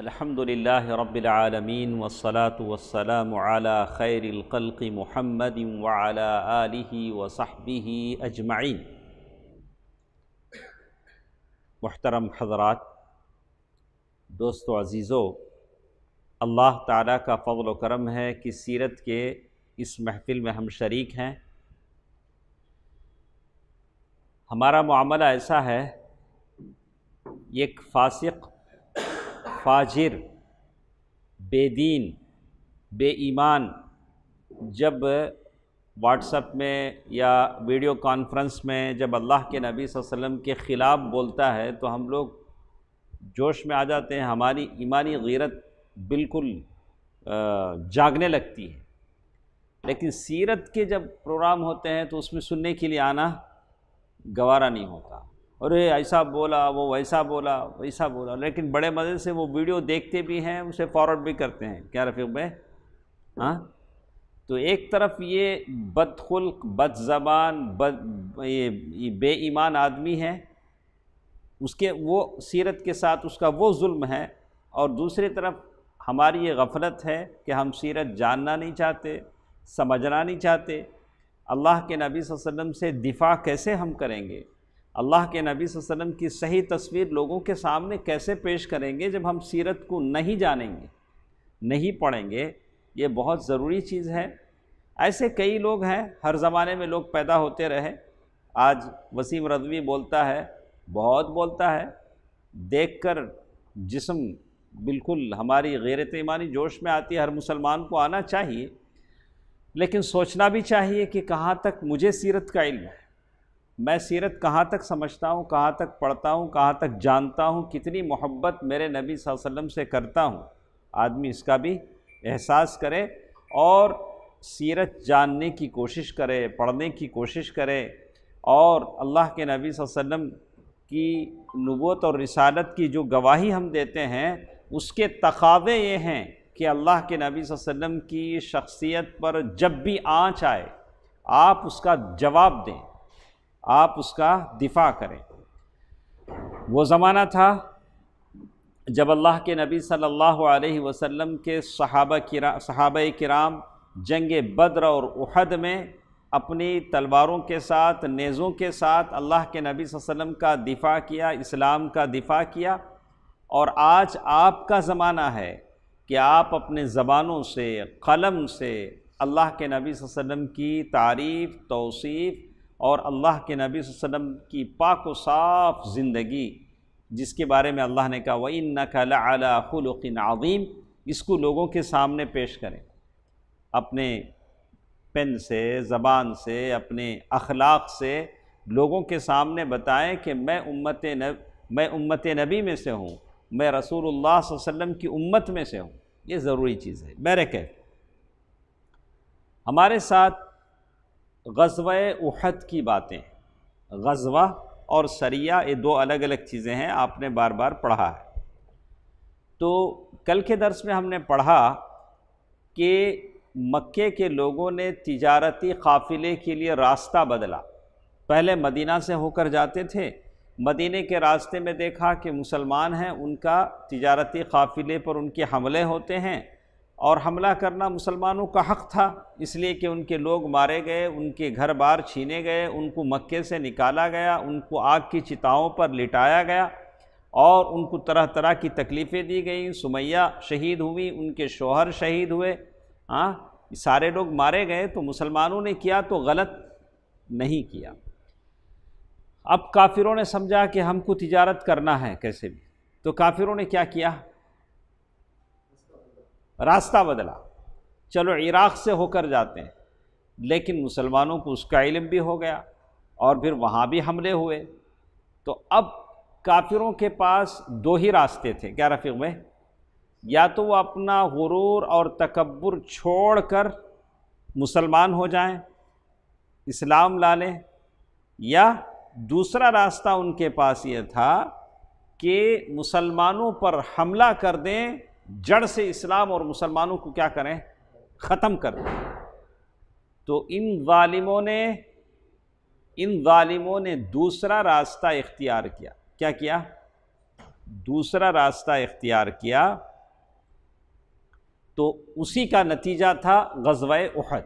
الحمد للہ رب العالمین والصلاة والسلام علی خیر الخلق محمد وعلی آلہ وصحبہ اجمعین۔ محترم حضرات، دوستو عزیزو، اللہ تعالیٰ کا فضل و کرم ہے کہ سیرت کے اس محفل میں ہم شریک ہیں۔ ہمارا معاملہ ایسا ہے، ایک فاسق، فاجر، بے دین، بے ایمان جب واٹس ایپ میں یا ویڈیو کانفرنس میں جب اللہ کے نبی صلی اللہ علیہ وسلم کے خلاف بولتا ہے تو ہم لوگ جوش میں آ جاتے ہیں، ہماری ایمانی غیرت بالکل جاگنے لگتی ہے۔ لیکن سیرت کے جب پروگرام ہوتے ہیں تو اس میں سننے کے لیے آنا گوارا نہیں ہوتا، ارے ایسا بولا، وہ ویسا بولا، ویسا بولا، لیکن بڑے مزے سے وہ ویڈیو دیکھتے بھی ہیں، اسے فارورڈ بھی کرتے ہیں۔ کیا رفیق بھائی؟ ہاں، تو ایک طرف یہ بد خلق، بد زبان، یہ بے ایمان آدمی ہے، اس کے وہ سیرت کے ساتھ اس کا وہ ظلم ہے، اور دوسری طرف ہماری یہ غفلت ہے کہ ہم سیرت جاننا نہیں چاہتے، سمجھنا نہیں چاہتے۔ اللہ کے نبی صلی اللہ علیہ وسلم سے دفاع کیسے ہم کریں گے؟ اللہ کے نبی صلی اللہ علیہ وسلم کی صحیح تصویر لوگوں کے سامنے کیسے پیش کریں گے جب ہم سیرت کو نہیں جانیں گے، نہیں پڑھیں گے؟ یہ بہت ضروری چیز ہے۔ ایسے کئی لوگ ہیں، ہر زمانے میں لوگ پیدا ہوتے رہے۔ آج وسیم رضوی بولتا ہے، بہت بولتا ہے، دیکھ کر جسم بالکل ہماری غیرت ایمانی جوش میں آتی ہے۔ ہر مسلمان کو آنا چاہیے، لیکن سوچنا بھی چاہیے کہ کہاں تک مجھے سیرت کا علم ہے، میں سیرت کہاں تک سمجھتا ہوں، کہاں تک پڑھتا ہوں، کہاں تک جانتا ہوں، کتنی محبت میرے نبی صلی اللہ علیہ وسلم سے کرتا ہوں۔ آدمی اس کا بھی احساس کرے اور سیرت جاننے کی کوشش کرے، پڑھنے کی کوشش کرے، اور اللہ کے نبی صلی اللہ علیہ وسلم کی نبوت اور رسالت کی جو گواہی ہم دیتے ہیں، اس کے تقاضے یہ ہیں کہ اللہ کے نبی صلی اللہ علیہ وسلم کی شخصیت پر جب بھی آنچ آئے آپ اس کا جواب دیں، آپ اس کا دفاع کریں۔ وہ زمانہ تھا جب اللہ کے نبی صلی اللہ علیہ وسلم کے صحابہ کرام جنگ بدر اور احد میں اپنی تلواروں کے ساتھ، نیزوں کے ساتھ اللہ کے نبی صلی اللہ علیہ وسلم کا دفاع کیا، اسلام کا دفاع کیا۔ اور آج آپ کا زمانہ ہے کہ آپ اپنے زبانوں سے، قلم سے اللہ کے نبی صلی اللہ علیہ وسلم کی تعریف، توصیف اور اللہ کے نبی صلی اللہ علیہ وسلم کی پاک و صاف زندگی، جس کے بارے میں اللہ نے کہا وَإِنَّكَ لَعَلَىٰ خُلُقٍ عَظِيمٍ، اس کو لوگوں کے سامنے پیش کریں، اپنے پن سے، زبان سے، اپنے اخلاق سے لوگوں کے سامنے بتائیں کہ میں امت نبی میں سے ہوں، میں رسول اللہ صلی اللہ علیہ وسلم کی امت میں سے ہوں۔ یہ ضروری چیز ہے۔ میرے کہتے ہمارے ساتھ غزوہ احد کی باتیں، غزوہ اور سریہ یہ دو الگ الگ چیزیں ہیں، آپ نے بار بار پڑھا ہے۔ تو کل کے درس میں ہم نے پڑھا کہ مکے کے لوگوں نے تجارتی قافلے کے لیے راستہ بدلا۔ پہلے مدینہ سے ہو کر جاتے تھے، مدینے کے راستے میں دیکھا کہ مسلمان ہیں، ان کا تجارتی قافلے پر ان کے حملے ہوتے ہیں، اور حملہ کرنا مسلمانوں کا حق تھا، اس لیے کہ ان کے لوگ مارے گئے، ان کے گھر بار چھینے گئے، ان کو مکے سے نکالا گیا، ان کو آگ کی چتاؤں پر لٹایا گیا، اور ان کو طرح طرح کی تکلیفیں دی گئیں۔ سمیہ شہید ہوئی، ان کے شوہر شہید ہوئے، سارے لوگ مارے گئے۔ تو مسلمانوں نے کیا تو غلط نہیں کیا۔ اب کافروں نے سمجھا کہ ہم کو تجارت کرنا ہے کیسے بھی، تو کافروں نے کیا کیا؟ راستہ بدلا، چلو عراق سے ہو کر جاتے ہیں، لیکن مسلمانوں کو اس کا علم بھی ہو گیا، اور پھر وہاں بھی حملے ہوئے۔ تو اب کافروں کے پاس دو ہی راستے تھے۔ کیا رفیق بھائی؟ یا تو وہ اپنا غرور اور تکبر چھوڑ کر مسلمان ہو جائیں، اسلام لا لیں، یا دوسرا راستہ ان کے پاس یہ تھا کہ مسلمانوں پر حملہ کر دیں، جڑ سے اسلام اور مسلمانوں کو کیا کریں؟ ختم کر دیں۔ تو ان ظالموں نے دوسرا راستہ اختیار کیا۔ کیا کیا؟ دوسرا راستہ اختیار کیا، تو اسی کا نتیجہ تھا غزوہ احد۔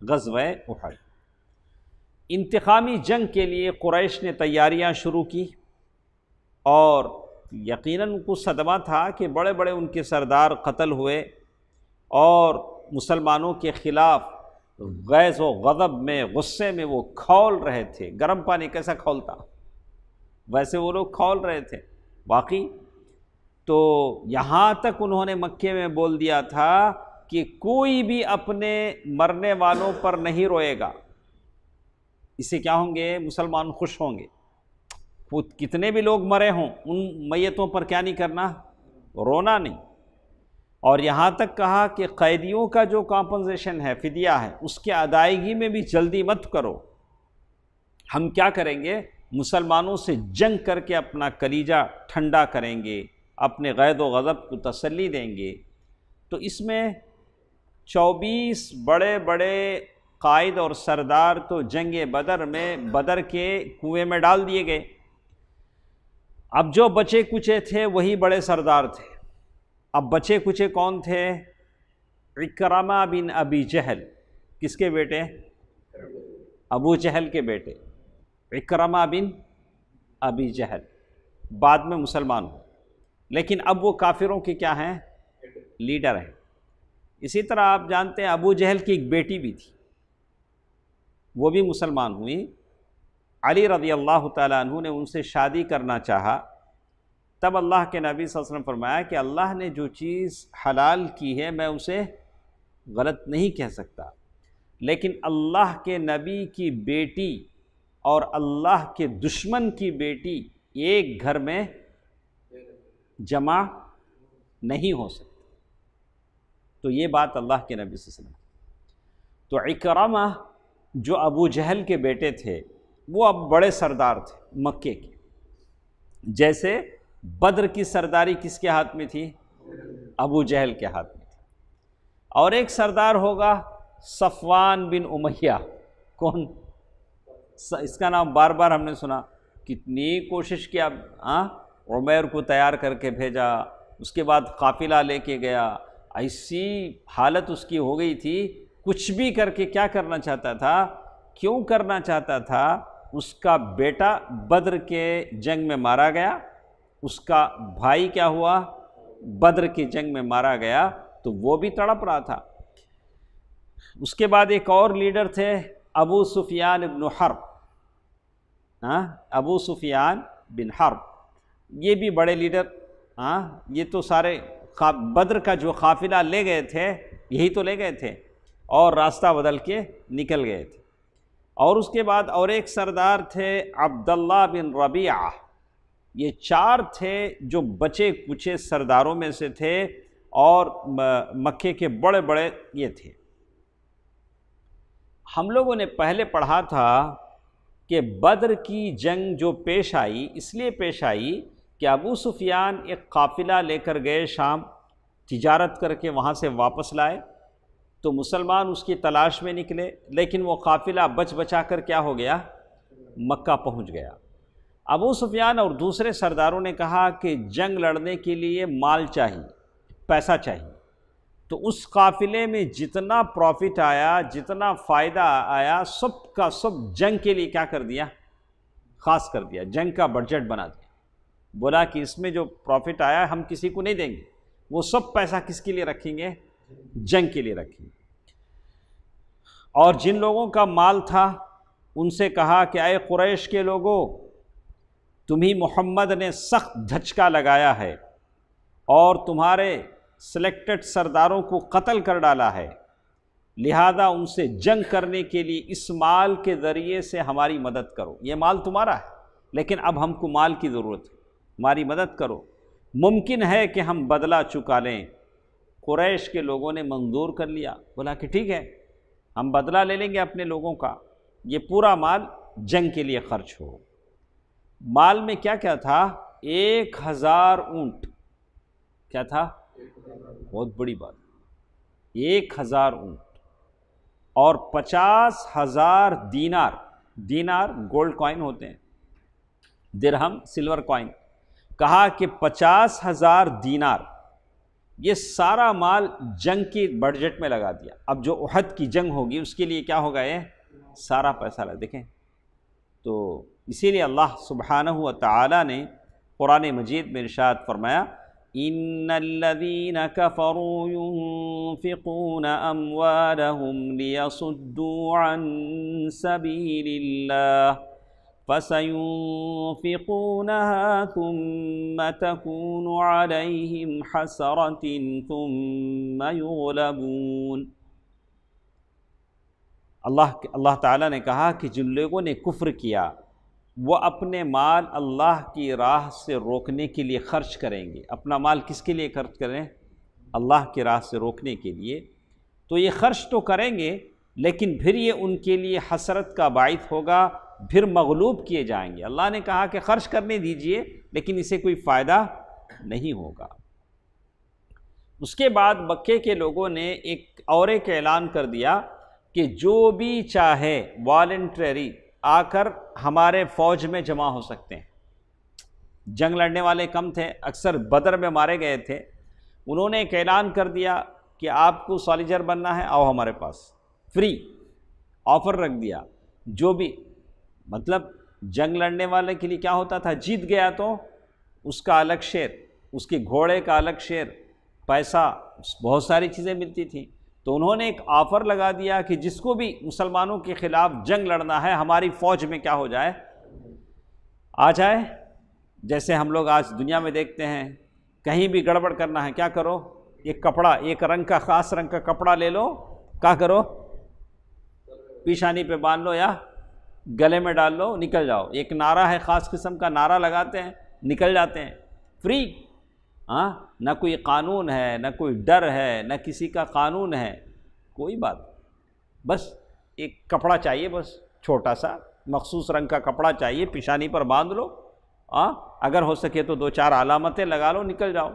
غزوہ احد انتقامی جنگ کے لیے قریش نے تیاریاں شروع کی، اور یقیناً ان کو صدمہ تھا کہ بڑے بڑے ان کے سردار قتل ہوئے، اور مسلمانوں کے خلاف غیظ و غضب میں، غصے میں وہ کھول رہے تھے۔ گرم پانی کیسا کھولتا، ویسے وہ لوگ کھول رہے تھے واقعی۔ تو یہاں تک انہوں نے مکے میں بول دیا تھا کہ کوئی بھی اپنے مرنے والوں پر نہیں روئے گا، اس سے کیا ہوں گے؟ مسلمان خوش ہوں گے۔ وہ کتنے بھی لوگ مرے ہوں، ان میتوں پر کیا نہیں کرنا؟ رونا نہیں۔ اور یہاں تک کہا کہ قیدیوں کا جو کمپنسیشن ہے، فدیہ ہے، اس کی ادائیگی میں بھی جلدی مت کرو۔ ہم کیا کریں گے؟ مسلمانوں سے جنگ کر کے اپنا کلیجہ ٹھنڈا کریں گے، اپنے غیظ و غضب کو تسلی دیں گے۔ تو اس میں 24 بڑے بڑے قائد اور سردار تو جنگ بدر میں بدر کے کنویں میں ڈال دیے گئے۔ اب جو بچے کچے تھے وہی بڑے سردار تھے۔ اب بچے کچے کون تھے؟ عکرمہ بن ابی جہل۔ کس کے بیٹے؟ ابو جہل کے بیٹے عکرمہ بن ابی جہل، بعد میں مسلمان ہوئے، لیکن اب وہ کافروں کے کیا ہیں؟ لیڈر ہیں۔ اسی طرح آپ جانتے ہیں ابو جہل کی ایک بیٹی بھی تھی، وہ بھی مسلمان ہوئی۔ علی رضی اللہ تعالیٰ عنہ نے ان سے شادی کرنا چاہا، تب اللہ کے نبی صلی اللہ علیہ وسلم فرمایا کہ اللہ نے جو چیز حلال کی ہے میں اسے غلط نہیں کہہ سکتا، لیکن اللہ کے نبی کی بیٹی اور اللہ کے دشمن کی بیٹی ایک گھر میں جمع نہیں ہو سکتی۔ تو یہ بات اللہ کے نبی صلی اللہ علیہ وسلم۔ تو عکرمہ جو ابو جہل کے بیٹے تھے وہ اب بڑے سردار تھے مکے کے۔ جیسے بدر کی سرداری کس کے ہاتھ میں تھی؟ ابو جہل کے ہاتھ میں تھی۔ اور ایک سردار ہوگا صفوان بن امیہ۔ کون؟ اس کا نام بار بار ہم نے سنا، کتنی کوشش کیا، عمیر کو تیار کر کے بھیجا، اس کے بعد قافلہ لے کے گیا، ایسی حالت اس کی ہو گئی تھی، کچھ بھی کر کے کیا کرنا چاہتا تھا؟ کیوں کرنا چاہتا تھا؟ اس کا بیٹا بدر کے جنگ میں مارا گیا، اس کا بھائی کیا ہوا؟ بدر کی جنگ میں مارا گیا، تو وہ بھی تڑپ رہا تھا۔ اس کے بعد ایک اور لیڈر تھے ابو سفیان بن حرب۔ ابو سفیان بن حرب یہ بھی بڑے لیڈر، یہ تو سارے بدر کا جو قافلہ لے گئے تھے یہی تو لے گئے تھے، اور راستہ بدل کے نکل گئے تھے۔ اور اس کے بعد اور ایک سردار تھے عبداللہ بن ربیعہ۔ یہ 4 تھے جو بچے کچے سرداروں میں سے تھے، اور مکے کے بڑے بڑے یہ تھے۔ ہم لوگوں نے پہلے پڑھا تھا کہ بدر کی جنگ جو پیش آئی، اس لیے پیش آئی کہ ابو سفیان ایک قافلہ لے کر گئے شام، تجارت کر کے وہاں سے واپس لائے، تو مسلمان اس کی تلاش میں نکلے، لیکن وہ قافلہ بچ بچا کر کیا ہو گیا؟ مکہ پہنچ گیا۔ ابو سفیان اور دوسرے سرداروں نے کہا کہ جنگ لڑنے کے لیے مال چاہیے، پیسہ چاہیے، تو اس قافلے میں جتنا پروفٹ آیا، جتنا فائدہ آیا، سب کا سب جنگ کے لیے کیا کر دیا؟ خاص کر دیا، جنگ کا بجٹ بنا دیا۔ بولا کہ اس میں جو پروفٹ آیا ہم کسی کو نہیں دیں گے، وہ سب پیسہ کس کے لیے رکھیں گے؟ جنگ کے لیے رکھیں گے۔ اور جن لوگوں کا مال تھا ان سے کہا کہ اے قریش کے لوگوں، تمہیں محمد نے سخت دھچکا لگایا ہے اور تمہارے سلیکٹڈ سرداروں کو قتل کر ڈالا ہے، لہذا ان سے جنگ کرنے کے لیے اس مال کے ذریعے سے ہماری مدد کرو۔ یہ مال تمہارا ہے، لیکن اب ہم کو مال کی ضرورت ہے، ہماری مدد کرو، ممکن ہے کہ ہم بدلہ چکا لیں۔ قریش کے لوگوں نے منظور کر لیا، بولا کہ ٹھیک ہے، ہم بدلہ لے لیں گے اپنے لوگوں کا، یہ پورا مال جنگ کے لیے خرچ ہو۔ مال میں کیا کیا تھا؟ 1000 اونٹ۔ کیا تھا؟ بہت بڑی بات، 1000 اونٹ، اور 50,000 دینار۔ دینار گولڈ کوائن ہوتے ہیں، درہم سلور کوائن۔ کہا کہ 50,000 دینار یہ سارا مال جنگ کی بجٹ میں لگا دیا. اب جو احد کی جنگ ہوگی اس کے لیے کیا ہوگا؟ یہ سارا پیسہ لگا. دیکھیں تو اسی لیے اللہ سبحانہ و تعالی نے قرآن مجید میں ارشاد فرمایا ان الذين كفروا ينفقون اموالهم ليصدوا عن سبيل الله فسينفقونها ثم تكون عليهم حسرة ثم يغلبون. اللہ تعالیٰ نے کہا کہ جن لوگوں نے کفر کیا وہ اپنے مال اللہ کی راہ سے روکنے کے لیے خرچ کریں گے. اپنا مال کس کے لیے خرچ کریں؟ اللہ کی راہ سے روکنے کے لیے. تو یہ خرچ تو کریں گے لیکن پھر یہ ان کے لیے حسرت کا باعث ہوگا، پھر مغلوب کیے جائیں گے. اللہ نے کہا کہ خرچ کرنے دیجئے لیکن اسے کوئی فائدہ نہیں ہوگا. اس کے بعد مکے کے لوگوں نے ایک اعلان کر دیا کہ جو بھی چاہے والنٹری آ کر ہمارے فوج میں جمع ہو سکتے ہیں. جنگ لڑنے والے کم تھے، اکثر بدر میں مارے گئے تھے. انہوں نے ایک اعلان کر دیا کہ آپ کو سالیجر بننا ہے، آؤ ہمارے پاس، فری آفر رکھ دیا. جو بھی مطلب جنگ لڑنے والے کے لیے کیا ہوتا تھا، جیت گیا تو اس کا الگ شیئر، اس کے گھوڑے کا الگ شیئر، پیسہ، بہت ساری چیزیں ملتی تھیں. تو انہوں نے ایک آفر لگا دیا کہ جس کو بھی مسلمانوں کے خلاف جنگ لڑنا ہے ہماری فوج میں کیا ہو جائے، آ جائے. جیسے ہم لوگ آج دنیا میں دیکھتے ہیں کہیں بھی گڑبڑ کرنا ہے کیا کرو، ایک کپڑا، ایک رنگ کا، خاص رنگ کا کپڑا لے لو، کیا کرو، پیشانی پہ باندھ لو یا گلے میں ڈال لو، نکل جاؤ. ایک نعرہ ہے، خاص قسم کا نعرہ لگاتے ہیں، نکل جاتے ہیں فری. نہ کوئی قانون ہے، نہ کوئی ڈر ہے، نہ کسی کا قانون ہے، کوئی بات. بس ایک کپڑا چاہیے، بس چھوٹا سا مخصوص رنگ کا کپڑا چاہیے، پیشانی پر باندھ لو، اگر ہو سکے تو 2-4 علامتیں لگا لو، نکل جاؤ.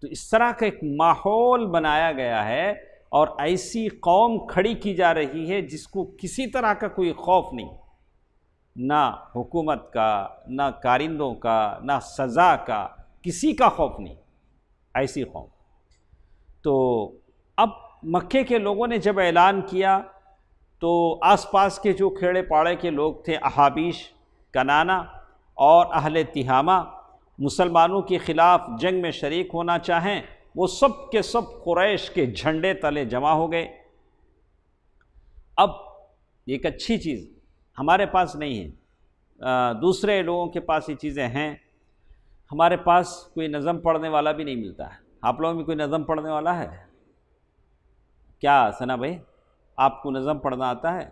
تو اس طرح کا ایک ماحول بنایا گیا ہے اور ایسی قوم کھڑی کی جا رہی ہے جس کو کسی طرح کا کوئی خوف نہیں، نہ حکومت کا، نہ کارندوں کا، نہ سزا کا، کسی کا خوف نہیں، ایسی قوم. تو اب مکے کے لوگوں نے جب اعلان کیا تو آس پاس کے جو کھیڑے پاڑے کے لوگ تھے، احابیش، کنانا اور اہل تہامہ، مسلمانوں کے خلاف جنگ میں شریک ہونا چاہیں، وہ سب کے سب قریش کے جھنڈے تلے جمع ہو گئے. اب ایک اچھی چیز ہمارے پاس نہیں ہے، دوسرے لوگوں کے پاس یہ چیزیں ہیں. ہمارے پاس کوئی نظم پڑھنے والا بھی نہیں ملتا ہے. آپ لوگوں میں کوئی نظم پڑھنے والا ہے کیا ثنا بھائی؟ آپ کو نظم پڑھنا آتا ہے؟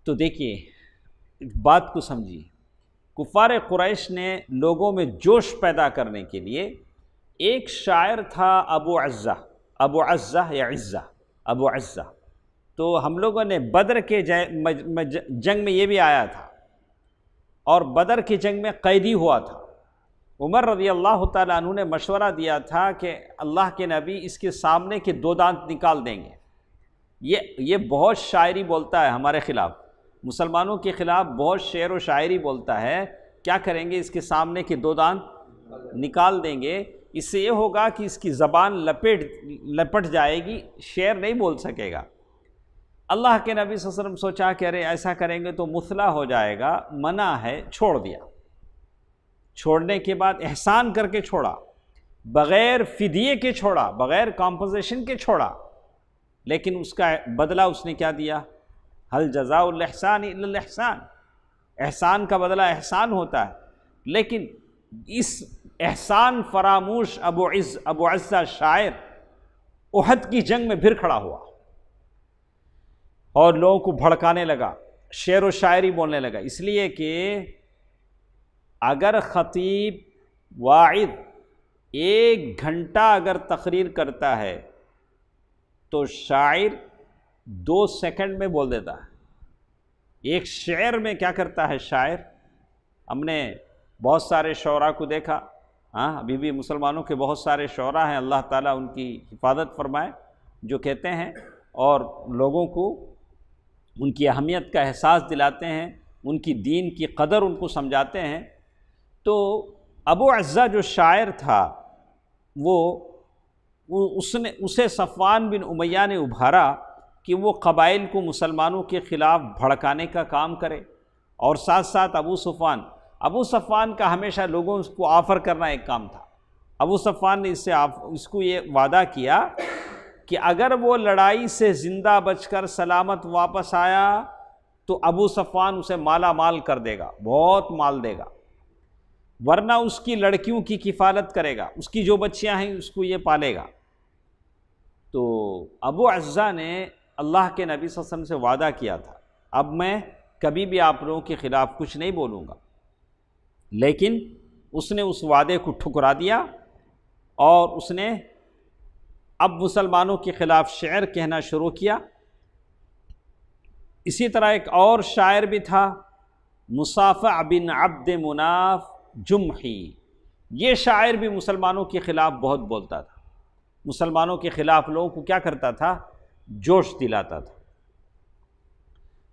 تو دیکھیے بات کو سمجھیے. کفار قریش نے لوگوں میں جوش پیدا کرنے کے لیے ایک شاعر تھا ابو عزہ یا عزہ، ابو عزہ. تو ہم لوگوں نے بدر کے جنگ میں یہ بھی آیا تھا اور بدر کی جنگ میں قیدی ہوا تھا. عمر رضی اللہ تعالیٰ عنہ نے مشورہ دیا تھا کہ اللہ کے نبی اس کے سامنے کے 2 دانت نکال دیں گے. یہ بہت شاعری بولتا ہے ہمارے خلاف، مسلمانوں کے خلاف بہت شعر و شاعری بولتا ہے. کیا کریں گے؟ اس کے سامنے کے 2 دانت نکال دیں گے. اس سے یہ ہوگا کہ اس کی زبان لپٹ جائے گی، شعر نہیں بول سکے گا. اللہ کے نبی صلی اللہ علیہ وسلم سوچا کہ ارے ایسا کریں گے تو مثلا ہو جائے گا، منع ہے، چھوڑ دیا. چھوڑنے کے بعد احسان کر کے چھوڑا، بغیر فدیے کے چھوڑا، بغیر کمپنسیشن کے چھوڑا. لیکن اس کا بدلہ اس نے کیا دیا؟ هل جزاء الاحسان الا الاحسان. احسان کا بدلہ احسان ہوتا ہے. لیکن اس احسان فراموش ابو عزہ شاعر احد کی جنگ میں پھر کھڑا ہوا اور لوگوں کو بھڑکانے لگا، شعر و شاعری بولنے لگا. اس لیے کہ اگر خطیب واعظ 1 گھنٹہ اگر تقریر کرتا ہے تو شاعر 2 سیکنڈ میں بول دیتا ہے. ایک شعر میں کیا کرتا ہے شاعر؟ ہم نے بہت سارے شعراء کو دیکھا، ابھی بھی مسلمانوں کے بہت سارے شعراء ہیں، اللہ تعالیٰ ان کی حفاظت فرمائے، جو کہتے ہیں اور لوگوں کو ان کی اہمیت کا احساس دلاتے ہیں، ان کی دین کی قدر ان کو سمجھاتے ہیں. تو ابو عزہ جو شاعر تھا اسے صفوان بن امیہ نے ابھارا کہ وہ قبائل کو مسلمانوں کے خلاف بھڑکانے کا کام کرے، اور ساتھ ساتھ ابو صفوان کا ہمیشہ لوگوں کو آفر کرنا ایک کام تھا۔ ابو صفوان نے اس کو یہ وعدہ کیا کہ اگر وہ لڑائی سے زندہ بچ کر سلامت واپس آیا تو ابو صفوان اسے مالا مال کر دے گا، بہت مال دے گا، ورنہ اس کی لڑکیوں کی کفالت کرے گا، اس کی جو بچیاں ہیں اس کو یہ پالے گا۔ تو ابو عزہ نے اللہ کے نبی صلی اللہ علیہ وسلم سے وعدہ کیا تھا، اب میں کبھی بھی آپ لوگوں کے خلاف کچھ نہیں بولوں گا، لیکن اس نے اس وعدے کو ٹھکرا دیا اور اس نے اب مسلمانوں کے خلاف شعر کہنا شروع کیا۔ اسی طرح ایک اور شاعر بھی تھا، مصافع بن عبد مناف جمحی، یہ شاعر بھی مسلمانوں کے خلاف بہت بولتا تھا، مسلمانوں کے خلاف لوگوں کو کیا کرتا تھا؟ جوش دلاتا تھا۔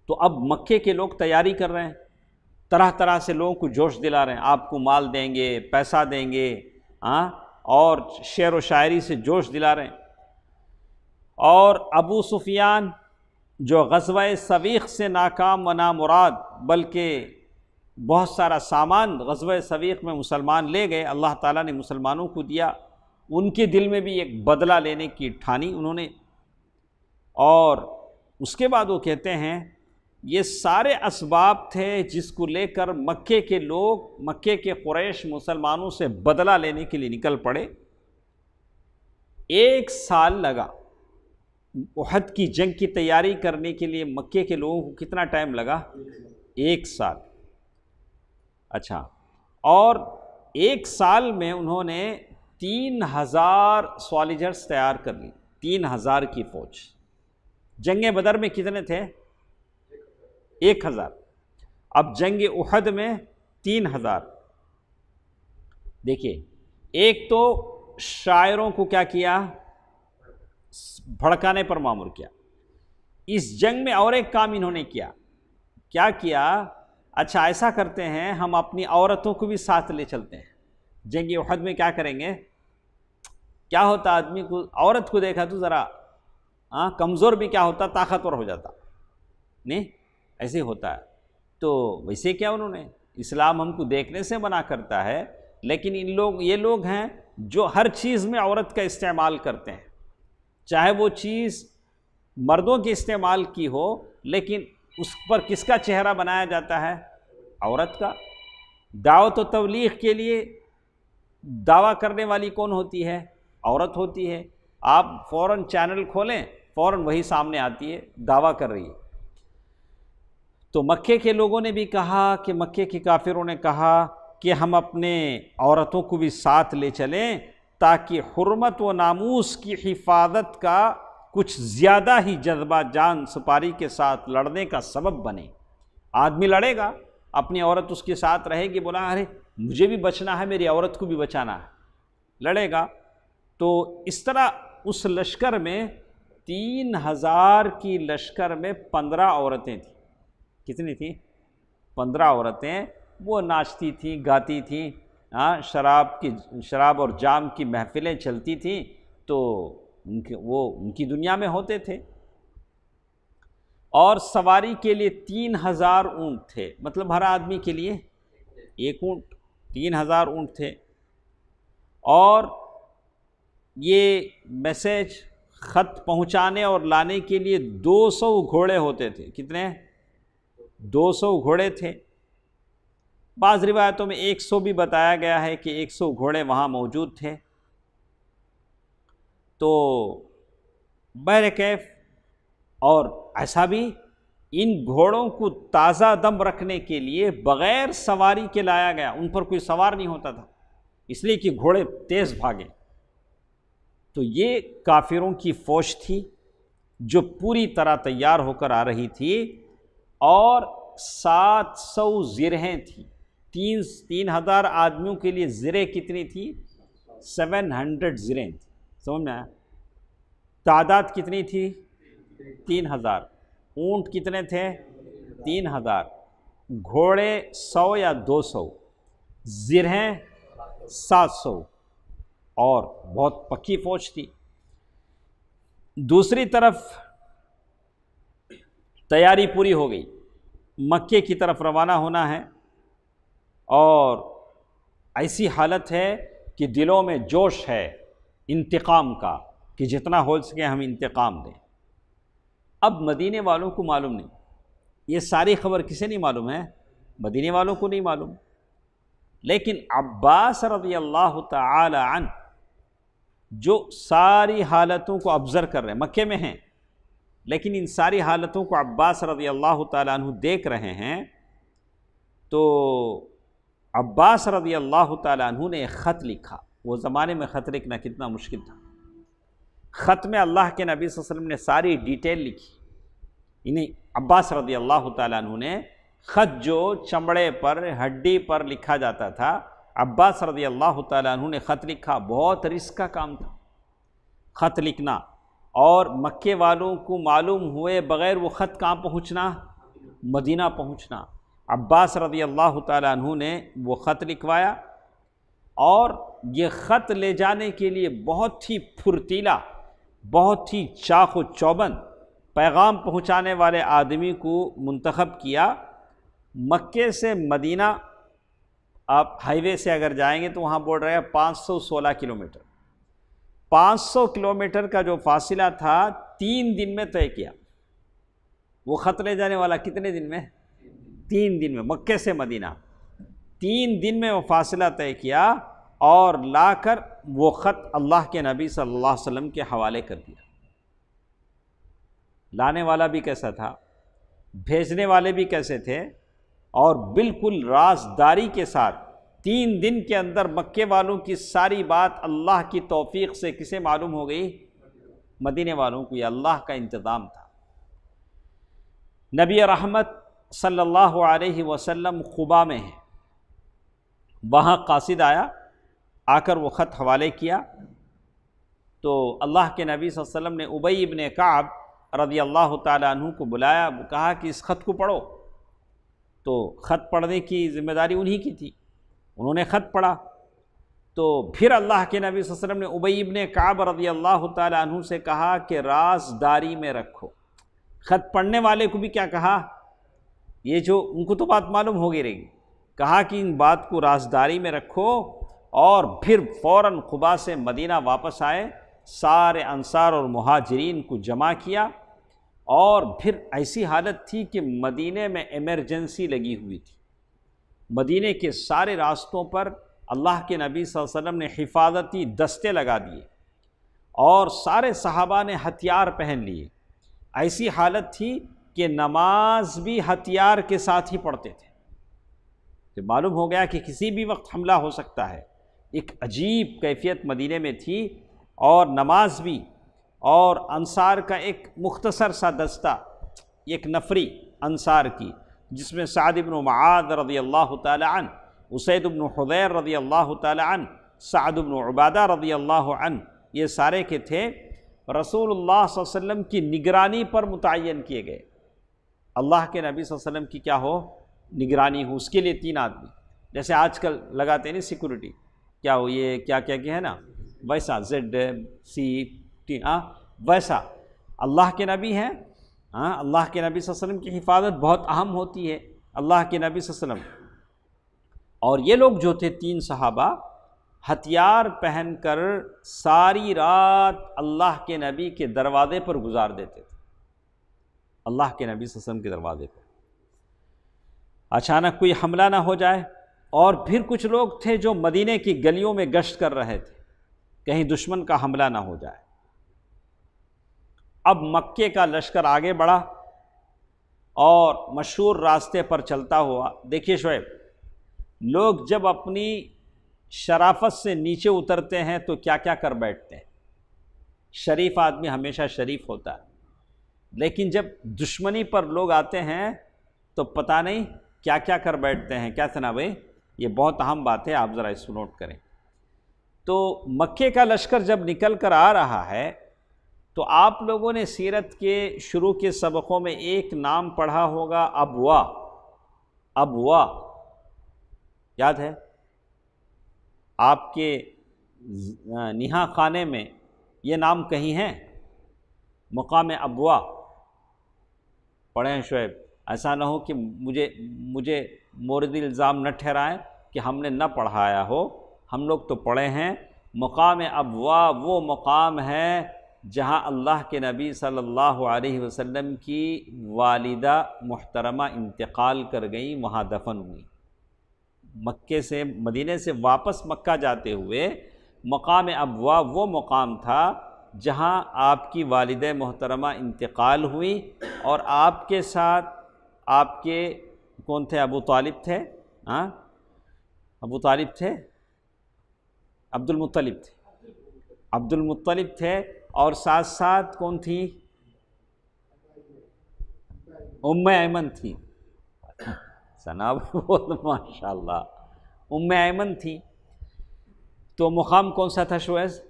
تو اب مکے کے لوگ تیاری کر رہے ہیں، طرح طرح سے لوگوں کو جوش دلا رہے ہیں، آپ کو مال دیں گے، پیسہ دیں گے، اور شعر و شاعری سے جوش دلا رہے ہیں۔ اور ابو سفیان جو غزوہ سویق سے ناکام و نامراد، بلکہ بہت سارا سامان غزوہ سویق میں مسلمان لے گئے، اللہ تعالیٰ نے مسلمانوں کو دیا، ان کے دل میں بھی ایک بدلہ لینے کی ٹھانی انہوں نے، اور اس کے بعد وہ کہتے ہیں یہ سارے اسباب تھے جس کو لے کر مکے کے لوگ، مکے کے قریش مسلمانوں سے بدلہ لینے کے لیے نکل پڑے۔ 1 سال لگا احد کی جنگ کی تیاری کرنے کے لیے، مکے کے لوگوں کو کتنا ٹائم لگا؟ 1 سال۔ اچھا، اور 1 سال میں انہوں نے 3000 سوالجرز تیار کر لی، 3000 کی فوج۔ جنگ بدر میں کتنے تھے؟ 1000۔ اب جنگ احد میں 3000۔ دیکھیے، ایک تو شاعروں کو کیا کیا؟ بھڑکانے پر معمور کیا۔ اس جنگ میں اور ایک کام انہوں نے کیا کیا؟ اچھا ایسا کرتے ہیں، ہم اپنی عورتوں کو بھی ساتھ لے چلتے ہیں۔ جنگ احد میں کیا کریں گے؟ کیا ہوتا آدمی کو، عورت کو دیکھا تو ذرا کمزور بھی کیا ہوتا؟ طاقتور ہو جاتا، نہیں ایسے ہوتا ہے۔ تو ویسے کیا انہوں نے، اسلام ہم کو دیکھنے سے منع کرتا ہے، لیکن یہ لوگ ہیں جو ہر چیز میں عورت کا استعمال کرتے ہیں، چاہے وہ چیز مردوں کے استعمال کی ہو، لیکن اس پر کس کا چہرہ بنایا جاتا ہے؟ عورت کا۔ دعوت و تبلیغ کے لیے دعویٰ کرنے والی کون ہوتی ہے؟ عورت ہوتی ہے۔ آپ فوراً چینل کھولیں، فوراً وہی سامنے آتی ہے، دعویٰ کر رہی ہے۔ تو مکے کے لوگوں نے بھی کہا کہ مکے کے کافروں نے کہا کہ ہم اپنے عورتوں کو بھی ساتھ لے چلیں تاکہ حرمت و ناموس کی حفاظت کا کچھ زیادہ ہی جذبہ جان سپاری کے ساتھ لڑنے کا سبب بنے۔ آدمی لڑے گا، اپنی عورت اس کے ساتھ رہے گی، بولا ارے مجھے بھی بچنا ہے، میری عورت کو بھی بچانا ہے، لڑے گا۔ تو اس طرح اس لشکر میں 3000 کی لشکر میں 15 عورتیں تھیں۔ کتنی تھیں؟ 15 عورتیں۔ وہ ناچتی تھیں، گاتی تھیں، شراب اور جام کی محفلیں چلتی تھیں، تو وہ ان کی دنیا میں ہوتے تھے۔ اور سواری کے لیے 3000 اونٹ تھے، مطلب ہر آدمی کے لیے ایک اونٹ، 3000 اونٹ تھے۔ اور یہ میسیج خط پہنچانے اور لانے کے لیے 200 گھوڑے ہوتے تھے۔ کتنے؟ 200 گھوڑے تھے۔ بعض روایتوں میں 100 بھی بتایا گیا ہے کہ 100 گھوڑے وہاں موجود تھے۔ تو بہرکیف، اور ایسا بھی ان گھوڑوں کو تازہ دم رکھنے کے لیے بغیر سواری کے لایا گیا، ان پر کوئی سوار نہیں ہوتا تھا، اس لیے کہ گھوڑے تیز بھاگیں۔ تو یہ کافروں کی فوج تھی جو پوری طرح تیار ہو کر آ رہی تھی، اور 700 زرہیں تھیں۔ 3000 آدمیوں کے لیے زریں کتنی تھی؟ 700 زریں تھی۔ سمجھ میں آیا؟ تعداد کتنی تھی؟ 3000۔ اونٹ کتنے تھے؟ 3000۔ گھوڑے 100 یا 200، زرہیں 700، اور بہت پکی فوج تھی۔ دوسری طرف تیاری پوری ہو گئی، مکے کی طرف روانہ ہونا ہے، اور ایسی حالت ہے کہ دلوں میں جوش ہے انتقام کا کہ جتنا ہو سکے ہم انتقام دیں۔ اب مدینے والوں کو معلوم نہیں، یہ ساری خبر کسے نہیں معلوم ہے؟ مدینے والوں کو نہیں معلوم، لیکن عباس رضی اللہ تعالی عنہ جو ساری حالتوں کو ابزر کر رہے ہیں، مکے میں ہیں لیکن ان ساری حالتوں کو عباس رضی اللہ تعالی عنہ دیکھ رہے ہیں، تو عباس رضی اللہ تعالی عنہ نے ایک خط لکھا۔ وہ زمانے میں خط لکھنا کتنا مشکل تھا۔ خط میں اللہ کے نبی صلی اللہ علیہ وسلم نے ساری ڈیٹیل لکھی۔ انہیں عباس رضی اللہ تعالیٰ عنہ نے خط جو چمڑے پر ہڈی پر لکھا جاتا تھا، عباس رضی اللہ تعالیٰ عنہ نے خط لکھا۔ بہت رسک کا کام تھا خط لکھنا، اور مکے والوں کو معلوم ہوئے بغیر وہ خط کہاں پہنچنا؟ مدینہ پہنچنا۔ عباس رضی اللہ تعالیٰ عنہ نے وہ خط لکھوایا، اور یہ خط لے جانے کے لیے بہت ہی پھرتیلا، بہت ہی چاق و چوبند پیغام پہنچانے والے آدمی کو منتخب کیا۔ مکے سے مدینہ آپ ہائی وے سے اگر جائیں گے تو وہاں بول رہے ہیں 516 کلومیٹر۔ 500 کلومیٹر کا جو فاصلہ تھا 3 دن میں طے کیا۔ وہ خط لے جانے والا کتنے دن میں؟ 3 دن میں، مکے سے مدینہ 3 دن میں وہ فاصلہ طے کیا، اور لا کر وہ خط اللہ کے نبی صلی اللہ علیہ وسلم کے حوالے کر دیا۔ لانے والا بھی کیسا تھا، بھیجنے والے بھی کیسے تھے، اور بالکل رازداری کے ساتھ 3 دن کے اندر مکے والوں کی ساری بات اللہ کی توفیق سے کسے معلوم ہو گئی؟ مدینے والوں کو۔ یہ اللہ کا انتظام تھا۔ نبی رحمت صلی اللہ علیہ وسلم قباء میں ہیں، وہاں قاصد آیا، آ کر وہ خط حوالے کیا، تو اللہ کے نبی صلی اللہ علیہ وسلم نے ابی ابن کعب رضی اللہ تعالیٰ عنہ کو بلایا، کہا کہ اس خط کو پڑھو۔ تو خط پڑھنے کی ذمہ داری انہی کی تھی، انہوں نے خط پڑھا۔ تو پھر اللہ کے نبی صلی اللہ علیہ وسلم نے ابی ابن کعب رضی اللہ تعالیٰ عنہ سے کہا کہ رازداری میں رکھو۔ خط پڑھنے والے کو بھی کیا کہا؟ یہ جو ان کو تو بات معلوم ہوگی رہی، کہا کہ ان بات کو رازداری میں رکھو، اور پھر فوراً قباء سے مدینہ واپس آئے، سارے انصار اور مہاجرین کو جمع کیا، اور پھر ایسی حالت تھی کہ مدینے میں ایمرجنسی لگی ہوئی تھی۔ مدینے کے سارے راستوں پر اللہ کے نبی صلی اللہ علیہ وسلم نے حفاظتی دستے لگا دیے، اور سارے صحابہ نے ہتھیار پہن لیے۔ ایسی حالت تھی کہ نماز بھی ہتھیار کے ساتھ ہی پڑھتے تھے، تو معلوم ہو گیا کہ کسی بھی وقت حملہ ہو سکتا ہے۔ ایک عجیب کیفیت مدینے میں تھی، اور نماز بھی، اور انصار کا ایک مختصر سا دستہ، ایک نفری انصار کی، جس میں سعد بن معاذ رضی اللہ تعالی عنہ، اسید بن حضیر رضی اللہ تعالی عنہ، سعد بن عبادہ رضی اللہ عنہ، یہ سارے کے تھے رسول اللہ صلی اللہ علیہ وسلم کی نگرانی پر متعین کیے گئے۔ اللہ کے نبی صلی اللہ علیہ وسلم کی کیا ہو؟ نگرانی ہو، اس کے لیے 3 آدمی، جیسے آج کل لگاتے ہیں نا سیکورٹی، کیا ہو یہ کیا ہے نا، ویسا ZCT، ویسا اللہ کے نبی ہیں۔ اللہ کے نبی صلی اللہ علیہ وسلم کی حفاظت بہت اہم ہوتی ہے، اللہ کے نبی صلی اللہ علیہ وسلم۔ اور یہ لوگ جو تھے 3 صحابہ، ہتھیار پہن کر ساری رات اللہ کے نبی کے دروازے پر گزار دیتے تھے، اللہ کے نبی صلی اللہ علیہ وسلم کے دروازے پر، اچانک کوئی حملہ نہ ہو جائے۔ اور پھر کچھ لوگ تھے جو مدینے کی گلیوں میں گشت کر رہے تھے، کہیں دشمن کا حملہ نہ ہو جائے۔ اب مکے کا لشکر آگے بڑھا، اور مشہور راستے پر چلتا ہوا۔ دیکھیے شعیب، لوگ جب اپنی شرافت سے نیچے اترتے ہیں تو کیا کیا کر بیٹھتے ہیں۔ شریف آدمی ہمیشہ شریف ہوتا ہے، لیکن جب دشمنی پر لوگ آتے ہیں تو پتہ نہیں کیا کیا کر بیٹھتے ہیں۔ کیا سنا بھائی؟ یہ بہت اہم بات ہے، آپ ذرا اس کو نوٹ کریں۔ تو مکے کا لشکر جب نکل کر آ رہا ہے تو آپ لوگوں نے سیرت کے شروع کے سبقوں میں ایک نام پڑھا ہوگا، ابوا۔ ابوا یاد ہے؟ آپ کے نہا خانے میں یہ نام کہیں ہیں؟ مقام ابوا پڑھیں شعیب، ایسا نہ ہو کہ مجھے مورد الزام نہ ٹھہرائیں کہ ہم نے نہ پڑھایا ہو، ہم لوگ تو پڑھے ہیں۔ مقام ابوا وہ مقام ہے جہاں اللہ کے نبی صلی اللہ علیہ وسلم کی والدہ محترمہ انتقال کر گئیں، وہاں دفن ہوئی۔ مکے سے مدینے سے واپس مکہ جاتے ہوئے مقام ابوا وہ مقام تھا جہاں آپ کی والدہ محترمہ انتقال ہوئی، اور آپ کے ساتھ آپ کے کون تھے؟ ابو طالب تھے، ابو طالب تھے، عبد المطلب تھے، اور ساتھ ساتھ کون تھی؟ ام ایمن تھی۔ سنا ماشاء اللہ، ام ایمن تھی۔ تو مقام کون سا تھا شویز؟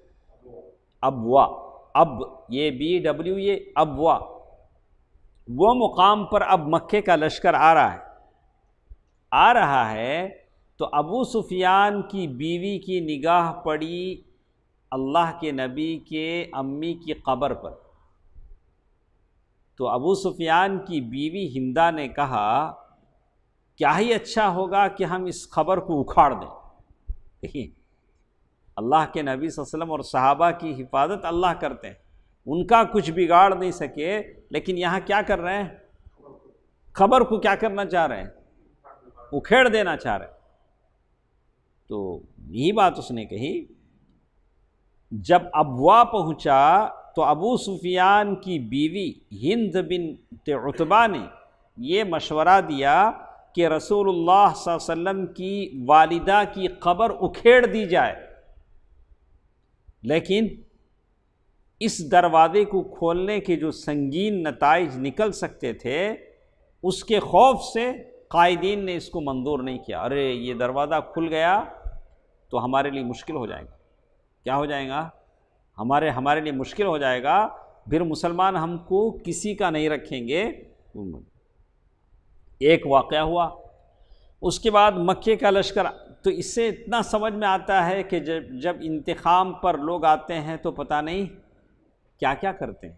ابوا، اب یہ BW یہ ابوا، وہ مقام پر اب مکے کا لشکر آ رہا ہے تو ابو سفیان کی بیوی کی نگاہ پڑی اللہ کے نبی کے امی کی قبر پر، تو ابو سفیان کی بیوی ہندہ نے کہا کیا ہی اچھا ہوگا کہ ہم اس خبر کو اکھاڑ دیں۔ اللہ کے نبی صلی اللہ علیہ وسلم اور صحابہ کی حفاظت اللہ کرتے ہیں، ان کا کچھ بگاڑ نہیں سکے، لیکن یہاں کیا کر رہے ہیں؟ خبر کو کیا کرنا چاہ رہے ہیں؟ اکھیڑ دینا چاہ رہے ہیں۔ تو یہی بات اس نے کہی۔ جب ابوا پہنچا تو ابو سفیان کی بیوی ہند بنت عتبہ نے یہ مشورہ دیا کہ رسول اللہ صلی اللہ علیہ وسلم کی والدہ کی قبر اکھیڑ دی جائے، لیکن اس دروازے کو کھولنے کے جو سنگین نتائج نکل سکتے تھے اس کے خوف سے قائدین نے اس کو منظور نہیں کیا۔ ارے یہ دروازہ کھل گیا تو ہمارے لیے مشکل ہو جائے گا۔ کیا ہو جائے گا؟ ہمارے لیے مشکل ہو جائے گا، پھر مسلمان ہم کو کسی کا نہیں رکھیں گے۔ ایک واقعہ ہوا، اس کے بعد مکے کا لشکر۔ تو اس سے اتنا سمجھ میں آتا ہے کہ جب انتقام پر لوگ آتے ہیں تو پتہ نہیں کیا کیا کرتے ہیں۔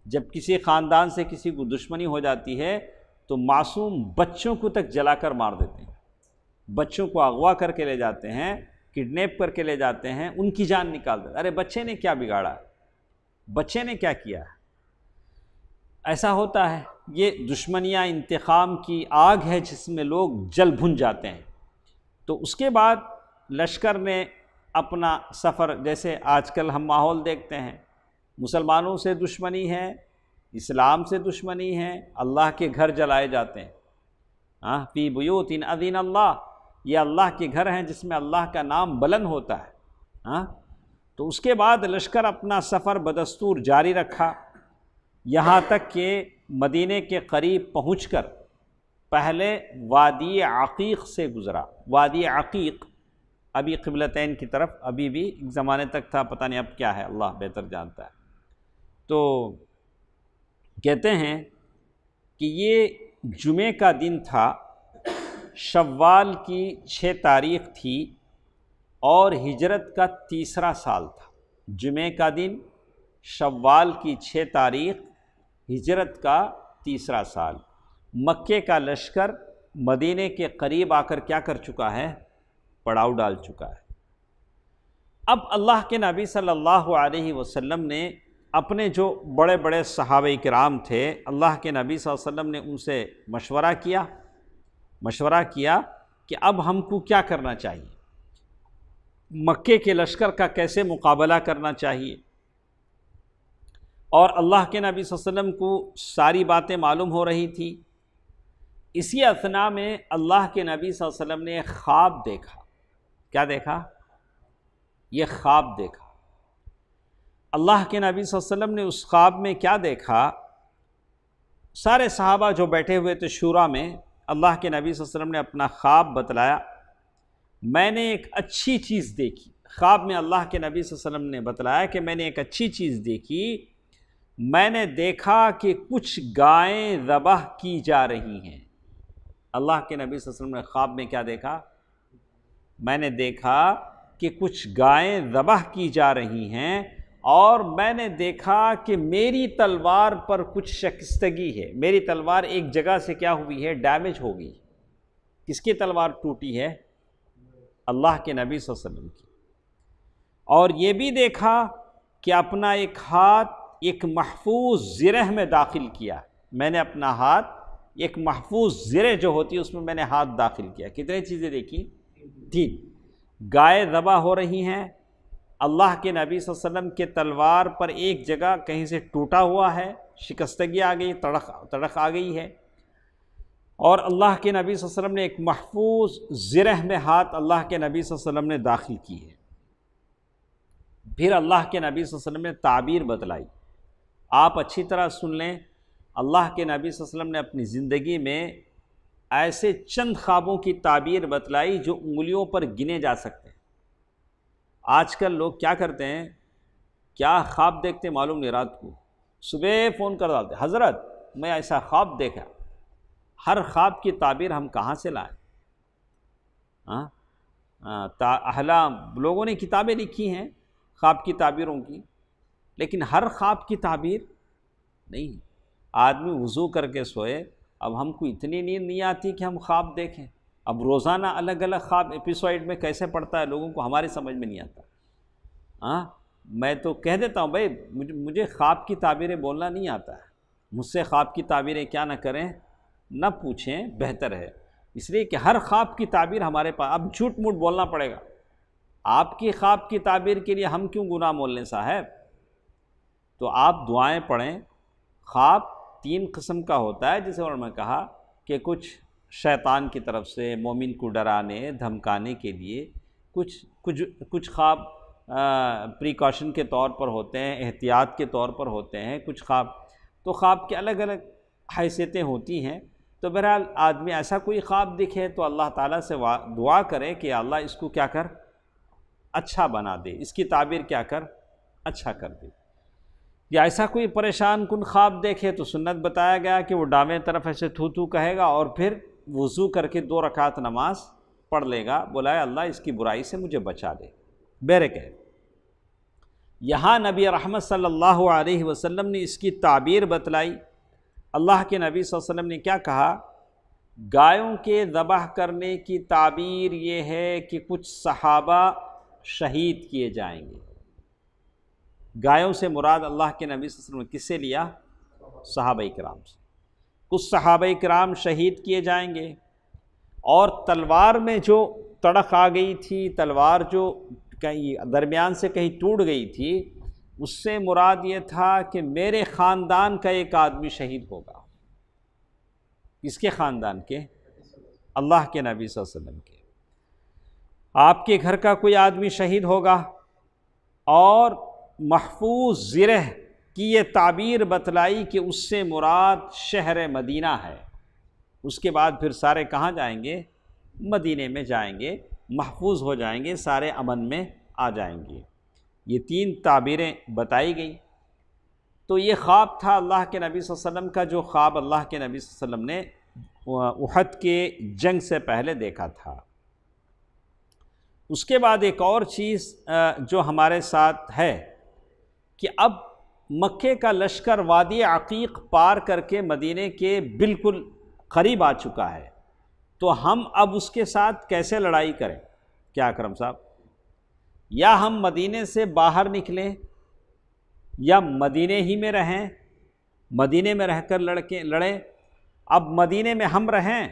جب کسی خاندان سے کسی کو دشمنی ہو جاتی ہے تو معصوم بچوں کو تک جلا کر مار دیتے ہیں، بچوں کو اغوا کر کے لے جاتے ہیں، کڈنیپ کر کے لے جاتے ہیں، ان کی جان نکال دیتے ہیں۔ ارے بچے نے کیا بگاڑا ہے؟ بچے نے کیا کیا ہے؟ ایسا ہوتا ہے۔ یہ دشمنیاں انتقام کی آگ ہے جس میں لوگ جل بھن جاتے ہیں۔ تو اس کے بعد لشکر نے اپنا سفر، جیسے آج کل ہم ماحول دیکھتے ہیں، مسلمانوں سے دشمنی ہے، اسلام سے دشمنی ہے، اللہ کے گھر جلائے جاتے ہیں۔ فی بیوت اذن اللہ، یہ اللہ کے گھر ہیں جس میں اللہ کا نام بلند ہوتا ہے۔ تو اس کے بعد لشکر اپنا سفر بدستور جاری رکھا، یہاں تک کہ مدینے کے قریب پہنچ کر پہلے وادی عقیق سے گزرا۔ وادی عقیق ابھی قبلتین کی طرف، ابھی بھی ایک زمانے تک تھا، پتہ نہیں اب کیا ہے، اللہ بہتر جانتا ہے۔ تو کہتے ہیں کہ یہ جمعے کا دن تھا، شوال کی 6 تاریخ تھی اور ہجرت کا 3را سال تھا۔ جمعے کا دن، شوال کی 6 تاریخ، ہجرت کا 3را سال۔ مکے کا لشکر مدینے کے قریب آ کر کیا کر چکا ہے؟ پڑاؤ ڈال چکا ہے۔ اب اللہ کے نبی صلی اللہ علیہ وسلم نے اپنے جو بڑے بڑے صحابہ کرام تھے، اللہ کے نبی صلی اللہ علیہ وسلم نے ان سے مشورہ کیا کہ اب ہم کو کیا کرنا چاہیے، مکے کے لشکر کا کیسے مقابلہ کرنا چاہیے۔ اور اللہ کے نبی صلی اللہ علیہ وسلم کو ساری باتیں معلوم ہو رہی تھی۔ اسی اثناء میں اللہ کے نبی صلی اللہ علیہ وسلم نے ایک خواب دیکھا۔ کیا دیکھا؟ یہ خواب دیکھا۔ اللہ کے نبی صلی اللہ علیہ وسلم نے اس خواب میں کیا دیکھا؟ سارے صحابہ جو بیٹھے ہوئے تھے شورا میں، اللہ کے نبی صلی اللہ علیہ وسلم نے اپنا خواب بتلایا۔ میں نے ایک اچھی چیز دیکھی۔ خواب میں اللہ کے نبی صلی اللہ علیہ وسلم نے بتلایا کہ میں نے ایک اچھی چیز دیکھی۔ میں نے دیکھا کہ کچھ گائیں ذبح کی جا رہی ہیں۔ اللہ کے نبی صلی اللہ علیہ وسلم نے خواب میں کیا دیکھا؟ میں نے دیکھا کہ کہ کچھ گائیں ذبح کی جا رہی ہیں اور میں نے دیکھا کہ میری تلوار پر کچھ شکستگی ہے، میری تلوار ایک جگہ سے کیا ہوئی ہے، ڈیمیج ہو گئی۔ کس کی تلوار ٹوٹی ہے؟ اللہ کے نبی صلی اللہ علیہ وسلم کی۔ اور یہ بھی دیکھا کہ اپنا ایک ہاتھ ایک محفوظ زرہ میں داخل کیا، میں نے اپنا ہاتھ ایک محفوظ زرہ جو ہوتی ہے اس میں میں نے ہاتھ داخل کیا۔ کتنی چیزیں دیکھی؟ تین۔ گائے ذبح ہو رہی ہیں، اللہ کے نبی صلی اللہ علیہ وسلم کے تلوار پر ایک جگہ کہیں سے ٹوٹا ہوا ہے، شکستگی آ گئی، تڑخ آ گئی ہے، اور اللہ کے نبی صلی اللہ علیہ وسلم نے ایک محفوظ زرہ میں ہاتھ اللہ کے نبی صلی اللہ علیہ وسلم نے داخل کی ہے۔ پھر اللہ کے نبی صلی اللہ علیہ وسلم نے تعبیر بتلائی، آپ اچھی طرح سن لیں۔ اللہ کے نبی صلی اللہ علیہ وسلم نے اپنی زندگی میں ایسے چند خوابوں کی تعبیر بتلائی جو انگلیوں پر گنے جا سکتے ہیں۔ آج کل لوگ کیا کرتے ہیں، کیا خواب دیکھتے معلوم نہیں، رات کو صبح فون کر ڈالتے، حضرت میں ایسا خواب دیکھا۔ ہر خواب کی تعبیر ہم کہاں سے لائیں؟ احلام لوگوں نے کتابیں لکھی ہیں خواب کی تعبیروں کی، لیکن ہر خواب کی تعبیر نہیں۔ آدمی وضو کر کے سوئے، اب ہم کو اتنی نیند نہیں آتی کہ ہم خواب دیکھیں۔ اب روزانہ الگ الگ خواب ایپیسوڈ میں کیسے پڑتا ہے لوگوں کو، ہماری سمجھ میں نہیں آتا۔ میں تو کہہ دیتا ہوں بھائی مجھے خواب کی تعبیریں بولنا نہیں آتا ہے، مجھ سے خواب کی تعبیریں کیا نہ کریں، نہ پوچھیں، بہتر ہے۔ اس لیے کہ ہر خواب کی تعبیر ہمارے پاس، اب جھوٹ موٹ بولنا پڑے گا۔ آپ کی خواب کی تعبیر کے لیے ہم کیوں گناہ مول لیں صاحب؟ تو آپ دعائیں پڑھیں۔ خواب تین قسم کا ہوتا ہے، جیسے انہوں نے کہا کہ کچھ شیطان کی طرف سے مومن کو ڈرانے دھمکانے کے لیے، کچھ خواب پریکاشن کے طور پر ہوتے ہیں، احتیاط کے طور پر ہوتے ہیں، کچھ خواب تو خواب کے الگ الگ حیثیتیں ہوتی ہیں۔ تو بہرحال آدمی ایسا کوئی خواب دکھے تو اللہ تعالیٰ سے دعا کرے کہ اللہ اس کو کیا کر، اچھا بنا دے، اس کی تعبیر کیا کر، اچھا کر دے۔ یا ایسا کوئی پریشان کن خواب دیکھے تو سنت بتایا گیا کہ وہ دائیں طرف ایسے تھو تھو کہے گا اور پھر وضو کر کے 2 رکعت نماز پڑھ لے گا، بلائے اللہ اس کی برائی سے مجھے بچا دے۔ بیرک ہے، یہاں نبی رحمت صلی اللہ علیہ وسلم نے اس کی تعبیر بتلائی۔ اللہ کے نبی صلی اللہ علیہ وسلم نے کیا کہا؟ گایوں کے ذبح کرنے کی تعبیر یہ ہے کہ کچھ صحابہ شہید کیے جائیں گے۔ گایوں سے مراد اللہ کے نبی صلی اللہ علیہ وسلم نے کس سے لیا؟ صحابہ کرام سے۔ کچھ صحابہ کرام شہید کیے جائیں گے، اور تلوار میں جو تڑخ آ گئی تھی، تلوار جو کہیں درمیان سے کہیں ٹوٹ گئی تھی، اس سے مراد یہ تھا کہ میرے خاندان کا ایک آدمی شہید ہوگا۔ کس کے خاندان کے؟ اللہ کے نبی صلی اللہ علیہ وسلم کے۔ آپ کے گھر کا کوئی آدمی شہید ہوگا، اور محفوظ زرہ کی یہ تعبیر بتلائی کہ اس سے مراد شہر مدینہ ہے۔ اس کے بعد پھر سارے کہاں جائیں گے؟ مدینے میں جائیں گے، محفوظ ہو جائیں گے، سارے امن میں آ جائیں گے۔ یہ 3 تعبیریں بتائی گئی۔ تو یہ خواب تھا اللہ کے نبی صلی اللہ علیہ وسلم کا، جو خواب اللہ کے نبی صلی اللہ علیہ وسلم نے احد کے جنگ سے پہلے دیکھا تھا۔ اس کے بعد ایک اور چیز جو ہمارے ساتھ ہے کہ اب مکے کا لشکر وادی عقیق پار کر کے مدینے کے بالکل قریب آ چکا ہے، تو ہم اب اس کے ساتھ کیسے لڑائی کریں؟ کیا اکرم صاحب، یا ہم مدینے سے باہر نکلیں یا مدینے ہی میں رہیں، مدینے میں رہ کر لڑیں۔ اب مدینے میں ہم رہیں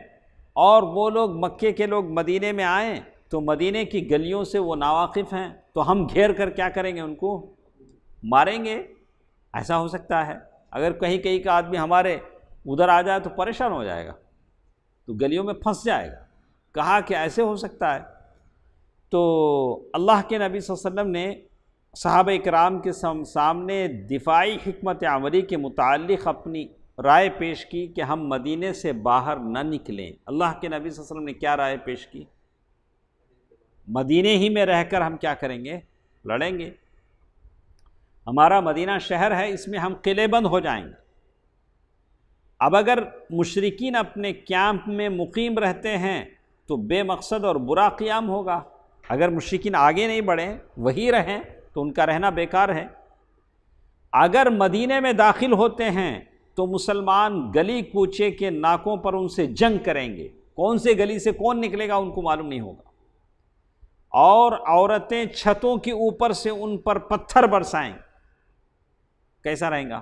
اور وہ لوگ مکے کے لوگ مدینے میں آئیں تو مدینے کی گلیوں سے وہ ناواقف ہیں، تو ہم گھیر کر کیا کریں گے؟ ان کو ماریں گے۔ ایسا ہو سکتا ہے، اگر کہیں کا آدمی ہمارے ادھر آ جائے تو پریشان ہو جائے گا، تو گلیوں میں پھنس جائے گا۔ کہا کہ ایسے ہو سکتا ہے۔ تو اللہ کے نبی صلی اللہ علیہ وسلم نے صحابہ کرام کے سامنے دفاعی حکمت عملی کے متعلق اپنی رائے پیش کی کہ ہم مدینے سے باہر نہ نکلیں۔ اللہ کے نبی صلی اللہ علیہ وسلم نے کیا رائے پیش کی؟ مدینے ہی میں رہ کر ہم کیا کریں گے؟ لڑیں گے۔ ہمارا مدینہ شہر ہے، اس میں ہم قلعے بند ہو جائیں گے۔ اب اگر مشرکین اپنے کیمپ میں مقیم رہتے ہیں تو بے مقصد اور برا قیام ہوگا، اگر مشرکین آگے نہیں بڑھیں، وہی رہیں، تو ان کا رہنا بیکار ہے۔ اگر مدینے میں داخل ہوتے ہیں تو مسلمان گلی کوچے کے ناکوں پر ان سے جنگ کریں گے، کون سے گلی سے کون نکلے گا ان کو معلوم نہیں ہوگا، اور عورتیں چھتوں کے اوپر سے ان پر پتھر برسائیں۔ کیسا رہے گا؟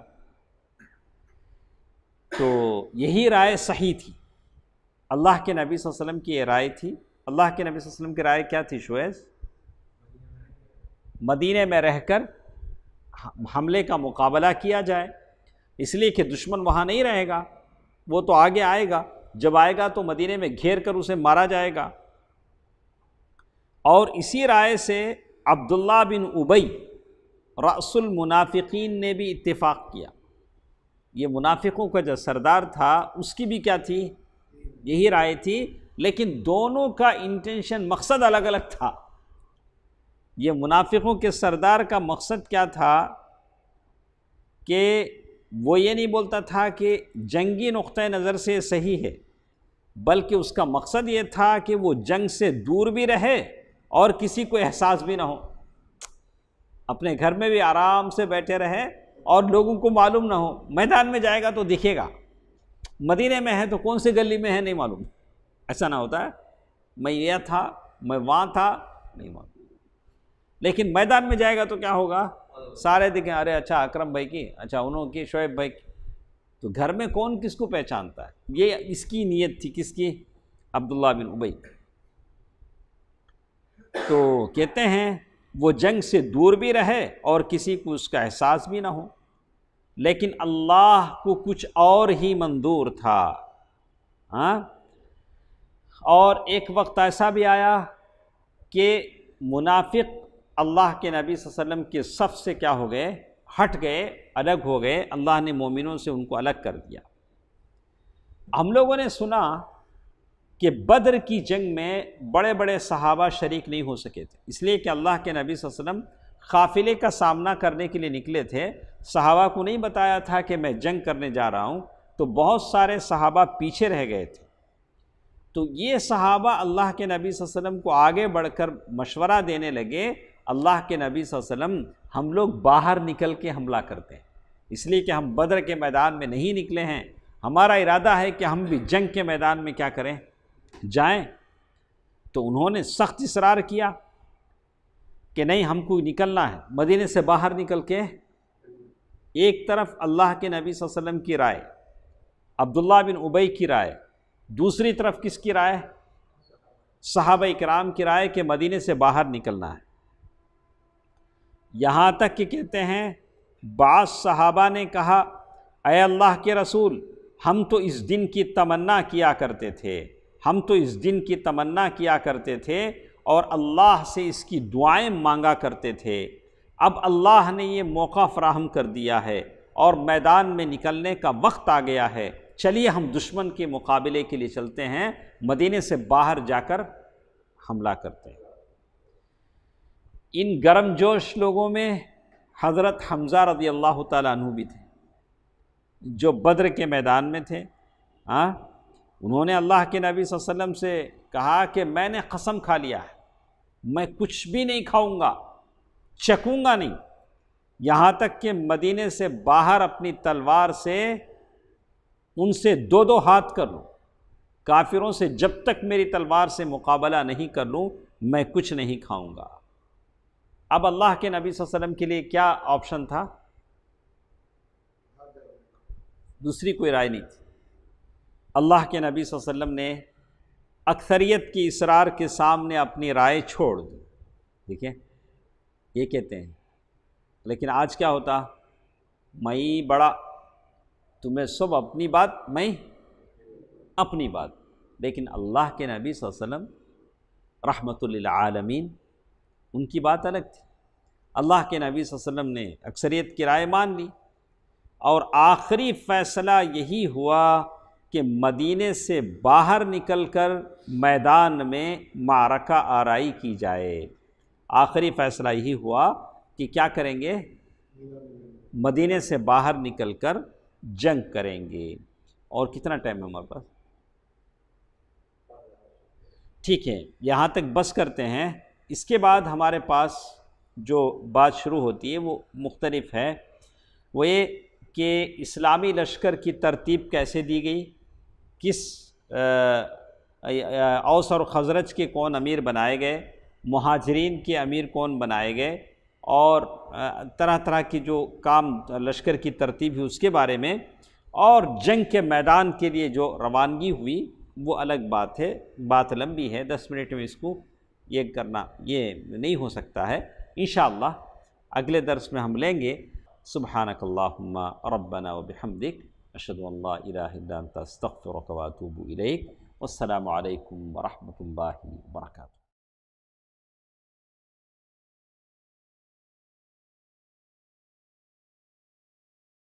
تو یہی رائے صحیح تھی، اللہ کے نبی صلی اللہ علیہ وسلم کی یہ رائے تھی۔ اللہ کے نبی صلی اللہ علیہ وسلم کی رائے کیا تھی شعیب؟ مدینے میں رہ کر حملے کا مقابلہ کیا جائے، اس لیے کہ دشمن وہاں نہیں رہے گا، وہ تو آگے آئے گا، جب آئے گا تو مدینے میں گھیر کر اسے مارا جائے گا۔ اور اسی رائے سے عبداللہ بن ابی رأس المنافقین نے بھی اتفاق کیا۔ یہ منافقوں کا جو سردار تھا اس کی بھی کیا تھی؟ یہی رائے تھی، لیکن دونوں کا انٹینشن، مقصد الگ الگ تھا۔ یہ منافقوں کے سردار کا مقصد کیا تھا کہ وہ یہ نہیں بولتا تھا کہ جنگی نقطہ نظر سے صحیح ہے، بلکہ اس کا مقصد یہ تھا کہ وہ جنگ سے دور بھی رہے اور کسی کو احساس بھی نہ ہو، اپنے گھر میں بھی آرام سے بیٹھے رہے اور لوگوں کو معلوم نہ ہو۔ میدان میں جائے گا تو دکھے گا، مدینے میں ہے تو کون سی گلی میں ہے نہیں معلوم، ایسا نہ ہوتا ہے میں یہ تھا، میں وہاں تھا، نہیں معلوم۔ لیکن میدان میں جائے گا تو کیا ہوگا؟ سارے دکھیں، ارے اچھا اکرم بھائی کی، اچھا انہوں کی، شعیب بھائی کی۔ تو گھر میں کون کس کو پہچانتا ہے؟ یہ اس کی نیت تھی، کس کی؟ عبداللہ بن ابی۔ تو کہتے ہیں وہ جنگ سے دور بھی رہے اور کسی کو اس کا احساس بھی نہ ہو، لیکن اللہ کو کچھ اور ہی منظور تھا۔ ہاں، اور ایک وقت ایسا بھی آیا کہ منافق اللہ کے نبی صلی اللہ علیہ وسلم کے صف سے کیا ہو گئے؟ ہٹ گئے، الگ ہو گئے، اللہ نے مومنوں سے ان کو الگ کر دیا۔ ہم لوگوں نے سنا کہ بدر کی جنگ میں بڑے بڑے صحابہ شریک نہیں ہو سکے تھے، اس لیے کہ اللہ کے نبی صلی اللہ علیہ وسلم قافلے کا سامنا کرنے کے لیے نکلے تھے، صحابہ کو نہیں بتایا تھا کہ میں جنگ کرنے جا رہا ہوں، تو بہت سارے صحابہ پیچھے رہ گئے تھے۔ تو یہ صحابہ اللہ کے نبی صلی اللہ علیہ وسلم کو آگے بڑھ کر مشورہ دینے لگے، اللہ کے نبی صلی اللہ علیہ وسلم ہم لوگ باہر نکل کے حملہ کرتے ہیں، اس لیے کہ ہم بدر کے میدان میں نہیں نکلے ہیں، ہمارا ارادہ ہے کہ ہم بھی جنگ کے میدان میں کیا کریں؟ جائیں۔ تو انہوں نے سخت اصرار کیا کہ نہیں، ہم کو نکلنا ہے مدینے سے باہر نکل کے۔ ایک طرف اللہ کے نبی صلی اللہ علیہ وسلم کی رائے، عبداللہ بن ابی کی رائے، دوسری طرف کس کی رائے؟ صحابہ کرام کی رائے کہ مدینے سے باہر نکلنا ہے۔ یہاں تک کہ کہتے ہیں بعض صحابہ نے کہا، اے اللہ کے رسول، ہم تو اس دن کی تمنا کیا کرتے تھے، ہم تو اس دن کی تمنا کیا کرتے تھے اور اللہ سے اس کی دعائیں مانگا کرتے تھے، اب اللہ نے یہ موقع فراہم کر دیا ہے اور میدان میں نکلنے کا وقت آ گیا ہے، چلیے ہم دشمن کے مقابلے کے لیے چلتے ہیں، مدینے سے باہر جا کر حملہ کرتے ہیں۔ ان گرم جوش لوگوں میں حضرت حمزہ رضی اللہ تعالیٰ عنہ بھی تھے، جو بدر کے میدان میں تھے۔ انہوں نے اللہ کے نبی صلی اللہ علیہ وسلم سے کہا کہ میں نے قسم کھا لیا ہے، میں کچھ بھی نہیں کھاؤں گا، چکوں گا نہیں، یہاں تک کہ مدینے سے باہر اپنی تلوار سے ان سے دو دو ہاتھ کر لوں، کافروں سے جب تک میری تلوار سے مقابلہ نہیں کر لوں میں کچھ نہیں کھاؤں گا۔ اب اللہ کے نبی صلی اللہ علیہ وسلم کے لیے کیا آپشن تھا؟ دوسری کوئی رائے نہیں تھی۔ اللہ کے نبی صلی اللہ علیہ وسلم نے اکثریت کی اصرار کے سامنے اپنی رائے چھوڑ دی۔ دیکھیں یہ کہتے ہیں، لیکن آج کیا ہوتا؟ میں بڑا، تمہیں سب اپنی بات، میں اپنی بات۔ لیکن اللہ کے نبی صلی اللہ علیہ وسلم رحمت للعالمین، ان کی بات الگ تھی۔ اللہ کے نبی صلی اللہ علیہ وسلم نے اکثریت کی رائے مان لی اور آخری فیصلہ یہی ہوا کہ مدینے سے باہر نکل کر میدان میں معرکہ آرائی کی جائے۔ آخری فیصلہ یہی ہوا کہ کیا کریں گے؟ مدینے سے باہر نکل کر جنگ کریں گے۔ اور کتنا ٹائم ہے ہمارے پاس؟ ٹھیک ہے، یہاں تک بس کرتے ہیں، اس کے بعد ہمارے پاس جو بات شروع ہوتی ہے وہ مختلف ہے، وہ یہ کہ اسلامی لشکر کی ترتیب کیسے دی گئی، کس اوس اور خزرج کے کون امیر بنائے گئے، مہاجرین کے امیر کون بنائے گئے، اور طرح طرح کی جو کام لشکر کی ترتیب ہے اس کے بارے میں، اور جنگ کے میدان کے لیے جو روانگی ہوئی وہ الگ بات ہے، بات لمبی ہے، 10 منٹ میں اس کو یہ کرنا یہ نہیں ہو سکتا ہے۔ انشاءاللہ اگلے درس میں ہم لیں گے۔ سبحانک اللہم ربنا وبحمدک، اشہد ان لا الہ الا انت استغفرک واتوب الیک، والسلام علیکم ورحمۃ اللہ وبرکاتہ۔